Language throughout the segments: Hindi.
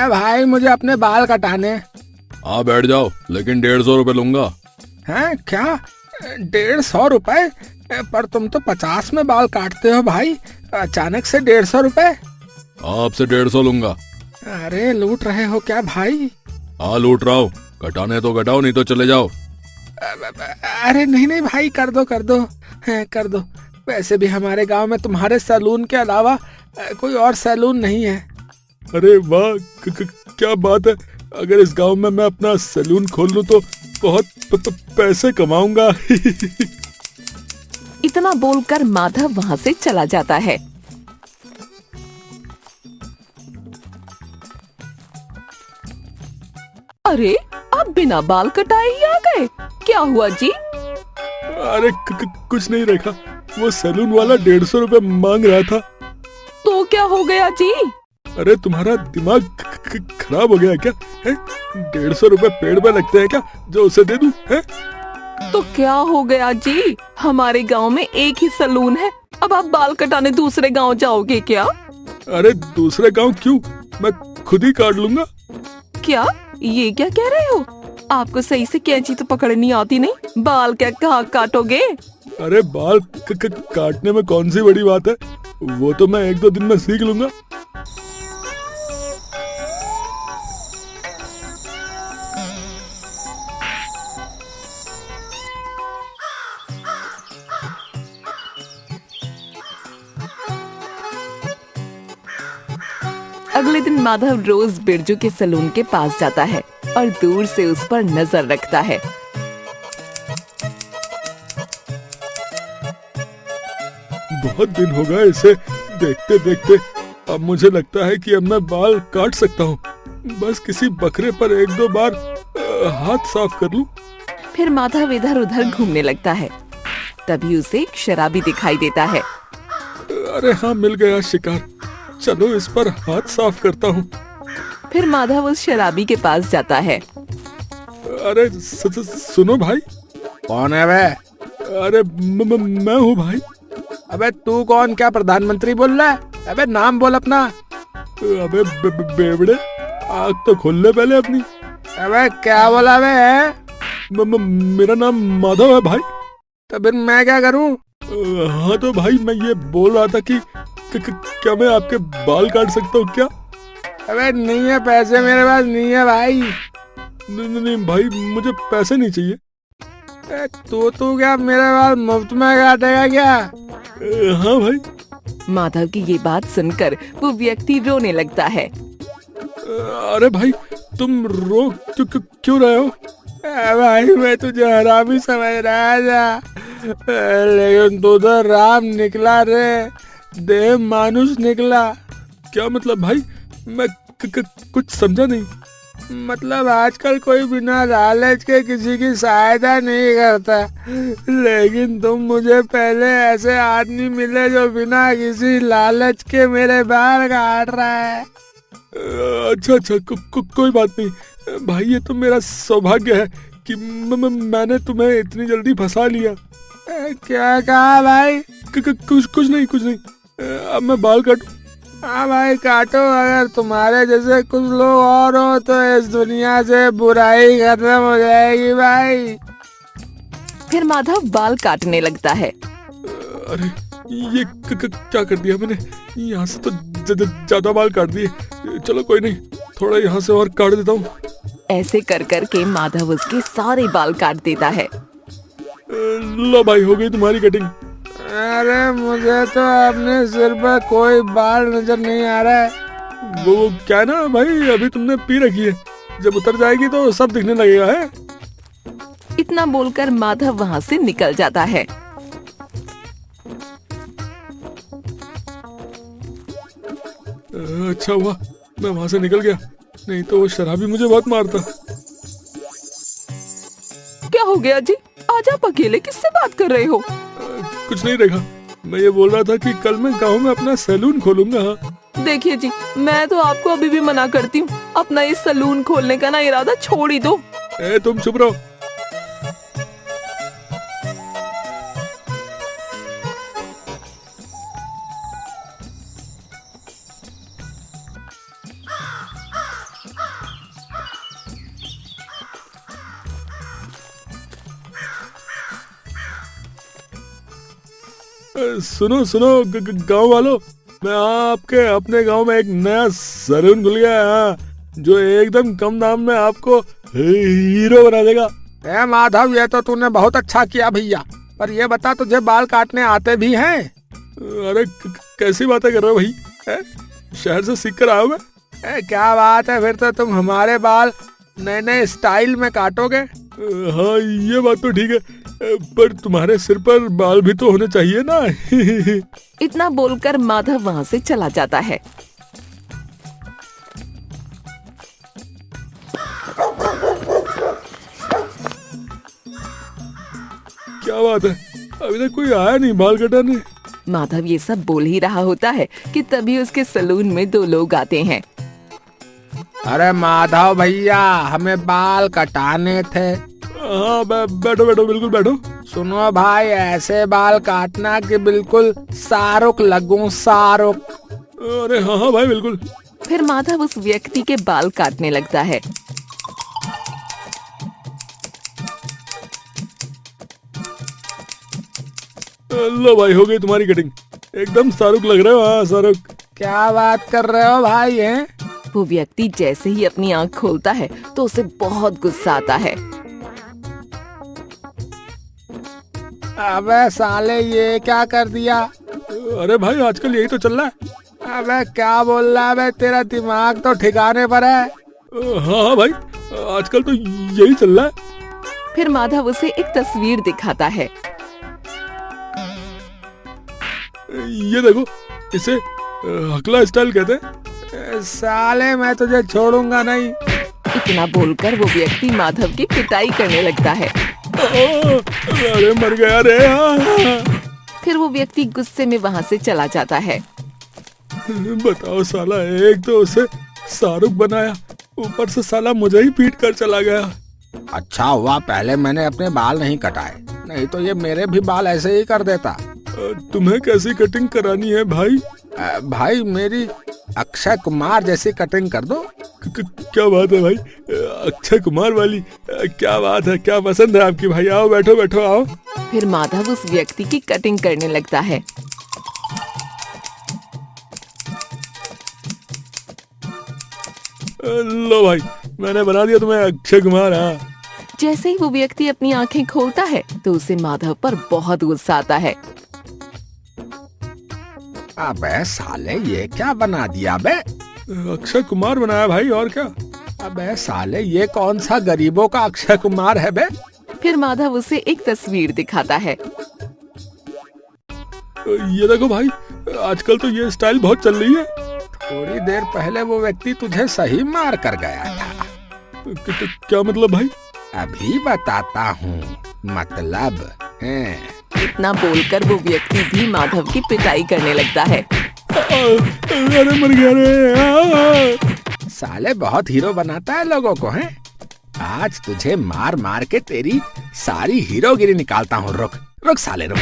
भाई मुझे अपने बाल कटाने। हाँ बैठ जाओ, लेकिन 150 रुपए लूंगा। हैं क्या? 150 रुपए? पर तुम तो 50 में बाल काटते हो भाई, अचानक से 150 रुपए? आपसे 150 लूंगा। अरे लूट रहे हो क्या भाई? हाँ लूट रहा हूँ, कटाने तो कटाओ नहीं तो चले जाओ। अरे नहीं नहीं भाई, कर दो कर दो, कर दो। वैसे भी हमारे गांव में तुम्हारे सैलून के अलावा कोई और सैलून नहीं है। अरे वाह, क्या बात है। अगर इस गांव में मैं अपना सैलून खोल लूं तो बहुत पैसे कमाऊंगा। इतना बोलकर माधव वहाँ से चला जाता है। अरे आप बिना बाल कटाए ही आ गए, क्या हुआ जी? अरे कुछ नहीं रेखा, वो सैलून वाला 150 रुपए मांग रहा था। तो क्या हो गया जी? अरे तुम्हारा दिमाग खराब हो गया क्या है? 150 रुपए पेड़ पे लगते हैं क्या जो उसे दे दूं है? तो क्या हो गया जी? हमारे गांव में एक ही सैलून है, अब आप बाल कटाने दूसरे गांव जाओगे क्या? अरे दूसरे गांव क्यों, मैं खुद ही काट लूंगा। क्या ये क्या कह रहे हो? आपको सही से कैंची तो पकड़नी आती नहीं, बाल क्या कहाँ काटोगे? अरे बाल काटने में कौन सी बड़ी बात है, वो तो मैं 1-2 दिन में सीख लूंगा। अगले दिन माधव रोज बिरजू के सैलून के पास जाता है और दूर से उस पर नजर रखता है। बहुत दिन हो गए इसे देखते देखते, अब मुझे लगता है कि अब मैं बाल काट सकता हूँ। बस किसी बकरे पर 1-2 बार हाथ साफ कर लूं। फिर माधव इधर उधर घूमने लगता है, तभी उसे एक शराबी दिखाई देता है। अरे हाँ, मिल गया शिकार, चलो इस पर हाथ साफ करता हूँ। फिर माधव उस शराबी के पास जाता है। अरे सुनो भाई। कौन है बे? अरे मैं हूँ भाई। अबे तू कौन, क्या प्रधानमंत्री बोल रहा है? अबे नाम बोल अपना। अबे बेवड़े, आग तो खोल ले पहले अपनी। अबे क्या बोला बे? मेरा नाम माधव है भाई। तो फिर मैं क्या करूं? हाँ तो भाई मैं ये बोल रहा था कि क्या मैं आपके बाल काट सकता हूँ क्या? अबे नहीं है पैसे मेरे पास, नहीं है भाई। नहीं भाई, मुझे पैसे नहीं चाहिए। तू क्या मेरे बाल मुफ्त में काटेगा क्या? हाँ भाई। माधव की ये बात सुनकर वो व्यक्ति रोने लगता है। अरे भाई तुम रो क्यों रहे हो? भाई मैं तुझे हरामी समझ रहा था, लेकिन तू तो राम निकला रे, देव मानुष निकला। क्या मतलब भाई, मैं कुछ समझा नहीं। मतलब आजकल कोई बिना लालच के किसी की सहायता नहीं करता, लेकिन तुम मुझे पहले ऐसे आदमी मिले जो बिना किसी लालच के मेरे बाल काट रहा है। अच्छा कोई बात नहीं भाई, ये तो मेरा सौभाग्य है कि मैंने तुम्हें इतनी जल्दी फंसा लिया। क्या कहा भाई? कुछ नहीं। अब मैं बाल काटूं? हाँ भाई काटो, अगर तुम्हारे जैसे कुछ लोग और हो तो इस दुनिया से बुराई खत्म हो जाएगी भाई। फिर माधव बाल काटने लगता है। अरे ये क्या कर दिया मैंने, यहाँ से तो ज्यादा बाल काट दिए। चलो कोई नहीं, थोड़ा यहाँ से और काट देता हूँ। ऐसे कर के माधव उसके सारे बाल काट देता है। लो भाई, हो गई तुम्हारी कटिंग। अरे मुझे तो अपने सिर पर कोई बाल नजर नहीं आ रहा है। वो क्या है ना भाई, अभी तुमने पी रखी है, जब उतर जाएगी तो सब दिखने लगेगा है। इतना बोलकर माधव वहाँ से निकल जाता है। अच्छा हुआ मैं वहाँ से निकल गया, नहीं तो वो शराबी मुझे बहुत मारता। क्या हो गया जी, आज आप अकेले किससे बात कर रहे हो? कुछ नहीं देखा, मैं ये बोल रहा था कि कल मैं गांव में अपना सैलून खोलूंगा। देखिए जी, मैं तो आपको अभी भी मना करती हूँ, अपना ये सैलून खोलने का ना इरादा छोड़ ही दो। तुम चुप रहो। सुनो सुनो गांव वालों, मैं आपके अपने गांव में एक नया सैलून खुल गया है हाँ, जो एकदम कम दाम में आपको हीरो बना देगा। ए माधव, ये तो तूने बहुत अच्छा किया भैया, पर ये बता तुझे बाल काटने आते भी हैं? अरे कैसी बातें कर रहे हो भाई, शहर से सीख कर आया मैं। क्या बात है, फिर तो तुम हमारे बाल नए नए स्टाइल में काटोगे। हाँ ये बात तो ठीक है, पर तुम्हारे सिर पर बाल भी तो होने चाहिए ना। इतना बोलकर माधव वहाँ से चला जाता है। क्या बात है, अभी तक कोई आया नहीं बाल कटाने। माधव ये सब बोल ही रहा होता है कि तभी उसके सलून में दो लोग आते हैं। अरे माधव भैया, हमें बाल कटाने थे। हाँ बैठो बैठो, बिल्कुल बैठो। सुनो भाई, ऐसे बाल काटना कि बिल्कुल शाहरुख लगूं, शाहरुख। अरे हाँ हाँ भाई बिल्कुल। फिर माधव उस व्यक्ति के बाल काटने लगता है। लो भाई, हो गई तुम्हारी कटिंग, एकदम शाहरुख लग रहे हो। हाँ शाहरुख। क्या बात कर रहे हो भाई हैं? वो व्यक्ति जैसे ही अपनी आंख खोलता है तो उसे बहुत गुस्सा आता है। अबे साले, ये क्या कर दिया? अरे भाई आजकल यही तो चल रहा है। अबे क्या बोल रहा है बे, तेरा दिमाग तो ठिकाने पर है। हाँ हाँ भाई, आजकल तो यही चल रहा है। फिर माधव उसे एक तस्वीर दिखाता है। ये देखो, इसे हकला स्टाइल कहते हैं। साले, मैं तुझे छोड़ूंगा नहीं। इतना बोलकर वो व्यक्ति माधव की पिटाई करने लगता है। अरे मर गया रे। फिर वो व्यक्ति गुस्से में वहाँ से चला जाता है। बताओ साला, एक तो उसे शाहरुख बनाया, ऊपर से साला मुझे ही पीट कर चला गया। अच्छा हुआ पहले मैंने अपने बाल नहीं कटाए, नहीं तो ये मेरे भी बाल ऐसे ही कर देता। तुम्हें कैसी कटिंग करानी है भाई? भाई मेरी अक्षय कुमार जैसी कटिंग कर दो। क्या बात है भाई, अक्षय कुमार वाली? क्या बात है, क्या पसंद है आपकी भाई। आओ बैठो बैठो आओ। फिर माधव उस व्यक्ति की कटिंग करने लगता है। लो भाई, मैंने बना दिया तुम्हें अक्षय कुमार। हाँ। जैसे ही वो व्यक्ति अपनी आंखें खोलता है तो उसे माधव पर बहुत गुस्सा आता है। अबे साले, ये क्या बना दिया बे? अक्षय कुमार बनाया भाई, और क्या। अबे साले, ये कौन सा गरीबों का अक्षय कुमार है बे? फिर माधव उसे एक तस्वीर दिखाता है। ये देखो भाई, आजकल तो ये स्टाइल बहुत चल रही है। थोड़ी देर पहले वो व्यक्ति तुझे सही मार कर गया था। क्या मतलब भाई? अभी बताता हूँ, मतलब है। इतना बोलकर वो व्यक्ति भी माधव की पिटाई करने लगता है। अरे मर गया रे। साले बहुत हीरो बनाता है लोगों को, हैं? आज तुझे मार मार के तेरी सारी हीरोगिरी निकालता हूँ। रुक रुक साले रुक।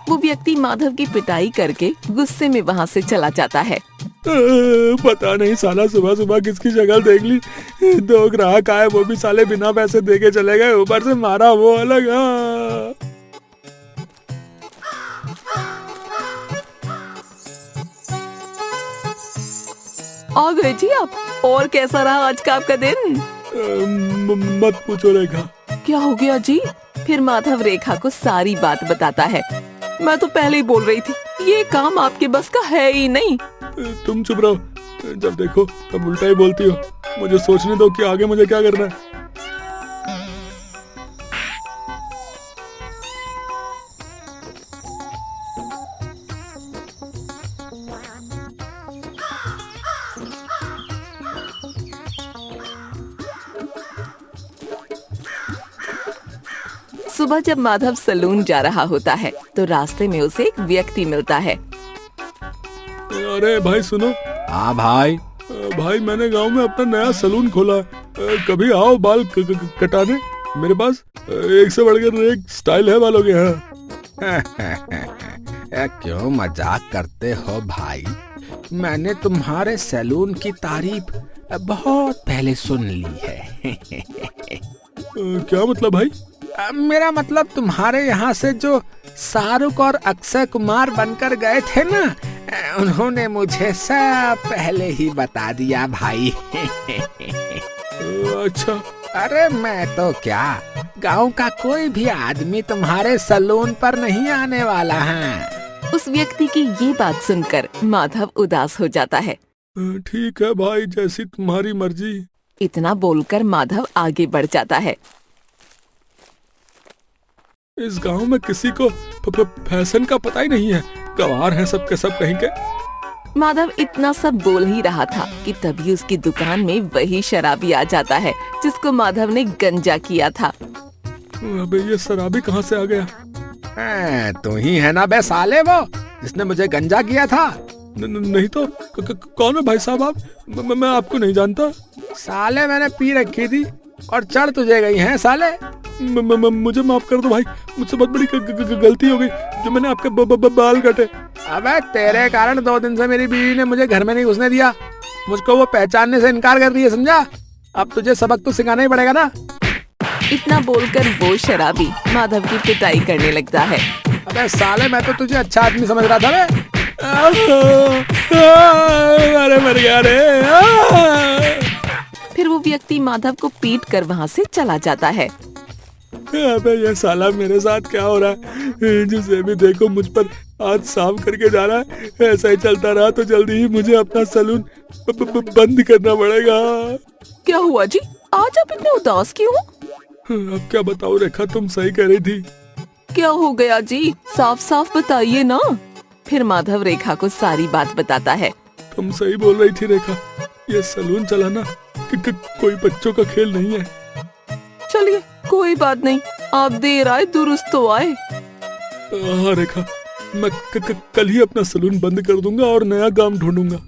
वो व्यक्ति माधव की पिटाई करके गुस्से में वहाँ से चला जाता है। पता नहीं साला सुबह सुबह किसकी शक्ल देख ली, दो ग्राहक आए, वो भी साले बिना पैसे देके चले गए, ऊपर से मारा वो अलग। आ गए जी आप। और कैसा रहा आज का आपका दिन? मत पूछो रेखा। क्या हो गया जी? फिर माधव रेखा को सारी बात बताता है। मैं तो पहले ही बोल रही थी, ये काम आपके बस का है ही नहीं। तुम चुप रहो, जब देखो तब उल्टा ही बोलती हो। मुझे सोचने दो कि आगे मुझे क्या करना है। सुबह जब माधव सलून जा रहा होता है तो रास्ते में उसे एक व्यक्ति मिलता है। अरे भाई सुनो। हाँ भाई। भाई मैंने गांव में अपना नया सलून खोला, कभी आओ बाल कटाने। मेरे पास एक से बढ़कर एक स्टाइल है बालों के। यहाँ क्यों मजाक करते हो भाई? मैंने तुम्हारे सैलून की तारीफ बहुत पहले सुन ली है। क्या मतलब भाई? मेरा मतलब तुम्हारे यहाँ से जो शाहरुख और अक्षय कुमार बनकर गए थे ना, उन्होंने मुझे सब पहले ही बता दिया भाई। अच्छा। अरे मैं तो क्या, गांव का कोई भी आदमी तुम्हारे सैलून पर नहीं आने वाला है। उस व्यक्ति की ये बात सुनकर माधव उदास हो जाता है। ठीक है भाई, जैसी तुम्हारी मर्जी। इतना बोलकर माधव आगे बढ़ जाता है। इस गांव में किसी को फैशन का पता ही नहीं है, गंवार हैं सब के सब कहीं के। माधव इतना सब बोल ही रहा था कि तभी उसकी दुकान में वही शराबी आ जाता है जिसको माधव ने गंजा किया था। अबे ये शराबी कहाँ से आ गया? तू ही है ना बे साले वो जिसने मुझे गंजा किया था? नहीं तो कौन है भाई साहब आप? मैं आपको नहीं जानता। साले मैंने पी रखी थी और चढ़ तुझे गई है साले। मुझे माफ कर दो भाई, मुझसे बहुत बड़ी गलती हो गई जो मैंने आपके बाल काटे। अबे तेरे कारण 2 दिन से मेरी बीवी ने मुझे घर में नहीं घुसने दिया। मुझको वो पहचानने से इनकार कर रही है, समझा? अब तुझे सबक तो सिखाना ही पड़ेगा ना। इतना बोलकर वो शराबी माधव की पिटाई करने लगता है। अबे साले मैं तो तुझे अच्छा आदमी समझ रहा था बे। अरे मर गया रे। फिर वो व्यक्ति माधव को पीट कर वहाँ से चला जाता है। अबे ये साला मेरे साथ क्या हो रहा है? जिसे भी देखो मुझ पर हाथ साफ करके जा रहा है। ऐसा ही चलता रहा तो जल्दी ही मुझे अपना सैलून बंद करना पड़ेगा। क्या हुआ जी, आज आप इतने उदास क्यों हो? अब क्या बताऊं रेखा, तुम सही कह रही थी। क्या हो गया जी, साफ साफ बताइए ना। फिर माधव रेखा को सारी बात बताता है। तुम सही बोल रही थी रेखा, ये सैलून चलाना कोई बच्चों का खेल नहीं है। चलिए कोई बात नहीं, आप देर आए दुरुस्त तो आए। हाँ रेखा, मैं कल ही अपना सैलून बंद कर दूंगा और नया काम ढूंढूंगा।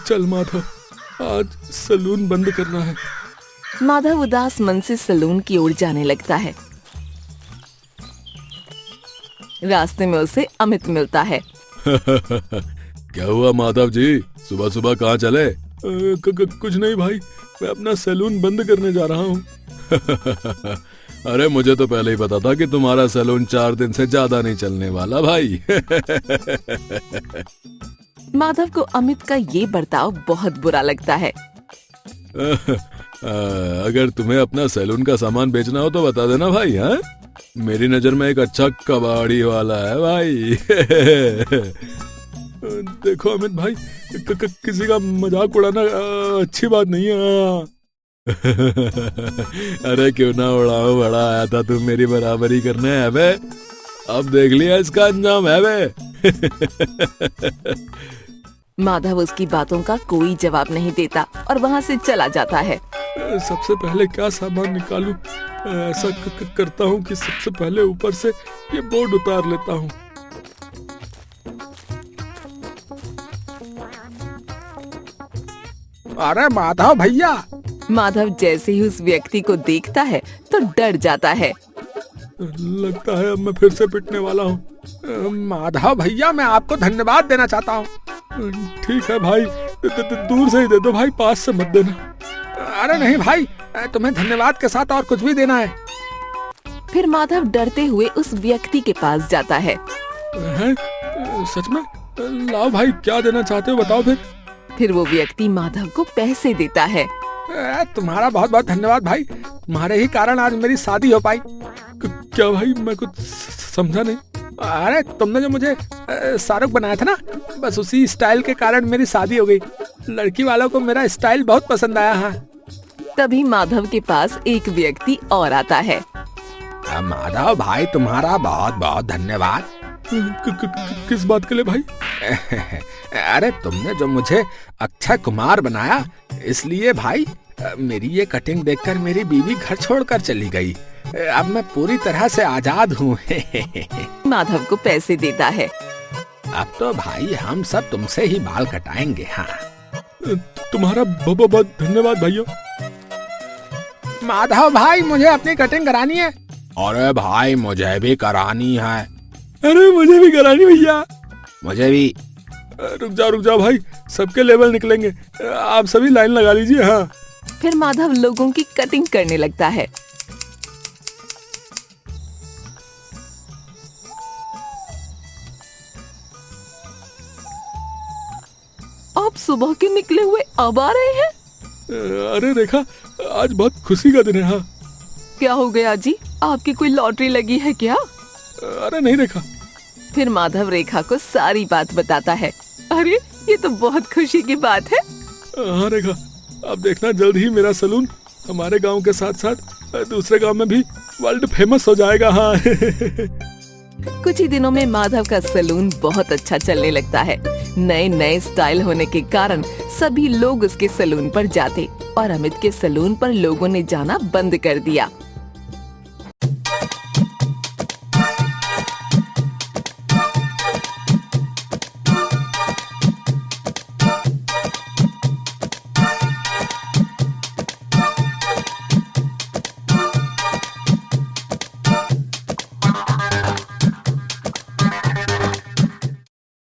चल माधव, आज सैलून बंद करना है। माधव उदास मन से सैलून की ओर जाने लगता है। रास्ते में उसे अमित मिलता है। क्या हुआ माधव जी, सुबह सुबह कहाँ चले? कुछ नहीं भाई, मैं अपना सैलून बंद करने जा रहा हूँ। अरे मुझे तो पहले ही पता था कि तुम्हारा सैलून 4 दिन से ज्यादा नहीं चलने वाला भाई। माधव को अमित का ये बर्ताव बहुत बुरा लगता है। अगर तुम्हें अपना सैलून का सामान बेचना हो तो बता देना भाई। हाँ, मेरी नजर में एक अच्छा कबाड़ी वाला है भाई। देखो अमित भाई, किसी का मजाक उड़ाना अच्छी बात नहीं है। अरे क्यों ना उड़ाओ, बड़ा आया था तुम मेरी बराबरी करने है बे। अब देख लिया इसका अंजाम है बे। माधव उसकी बातों का कोई जवाब नहीं देता और वहाँ से चला जाता है। सबसे पहले क्या सामान निकालूं? ऐसा करता हूँ कि सबसे पहले ऊपर से ये बोर्ड उतार लेता हूँ। अरे माधव भैया। माधव जैसे ही उस व्यक्ति को देखता है तो डर जाता है। लगता है अब मैं फिर से पिटने वाला हूँ। माधव भैया, मैं आपको धन्यवाद देना चाहता हूँ। ठीक है भाई, दूर से ही दे दो भाई, पास से मत देना। अरे नहीं भाई, तुम्हें धन्यवाद के साथ और कुछ भी देना है। फिर माधव डरते हुए उस व्यक्ति के पास जाता है। सच में? लाओ भाई, क्या देना चाहते हो बताओ फिर। फिर वो व्यक्ति माधव को पैसे देता है। तुम्हारा बहुत बहुत धन्यवाद भाई, तुम्हारे ही कारण आज मेरी शादी हो पाई। क्या भाई, मैं कुछ समझा नहीं। अरे तुमने जो मुझे शाहरुख बनाया था ना, बस उसी स्टाइल के कारण मेरी शादी हो गई। लड़की वालों को मेरा स्टाइल बहुत पसंद आया है। तभी माधव के पास एक व्यक्ति और आता है। माधव भाई, तुम्हारा बहुत बहुत धन्यवाद। किस बात के लिए भाई? अरे तुमने जो मुझे अक्षय कुमार बनाया, इसलिए भाई मेरी ये कटिंग देखकर मेरी बीवी घर छोड़कर चली गई। अब मैं पूरी तरह से आजाद हूँ। माधव को पैसे देता है। अब तो भाई हम सब तुमसे ही बाल कटाएंगे। हाँ, तुम्हारा बहुत बहुत धन्यवाद भाइयों। माधव भाई, मुझे अपनी कटिंग करानी है। अरे भाई, मुझे भी करानी है। अरे मुझे भी करानी भैया। मुझे भी। रुक जाओ भाई, सबके लेवल निकलेंगे। आप सभी लाइन लगा लीजिए। हाँ। फिर माधव लोगों की कटिंग करने लगता है। आप सुबह के निकले हुए अब आ रहे हैं? अरे रेखा, आज बहुत खुशी का दिन है। हाँ। क्या हो गया जी, आपकी कोई लॉटरी लगी है क्या? अरे नहीं रेखा। फिर माधव रेखा को सारी बात बताता है। अरे ये तो बहुत खुशी की बात है। हाँ रेखा, अब देखना जल्द ही मेरा सलून हमारे गांव के साथ साथ दूसरे गांव में भी वर्ल्ड फेमस हो जाएगा। हाँ। कुछ ही दिनों में माधव का सलून बहुत अच्छा चलने लगता है। नए नए स्टाइल होने के कारण सभी लोग उसके सलून पर जाते और अमित के सलून पर लोगों ने जाना बंद कर दिया।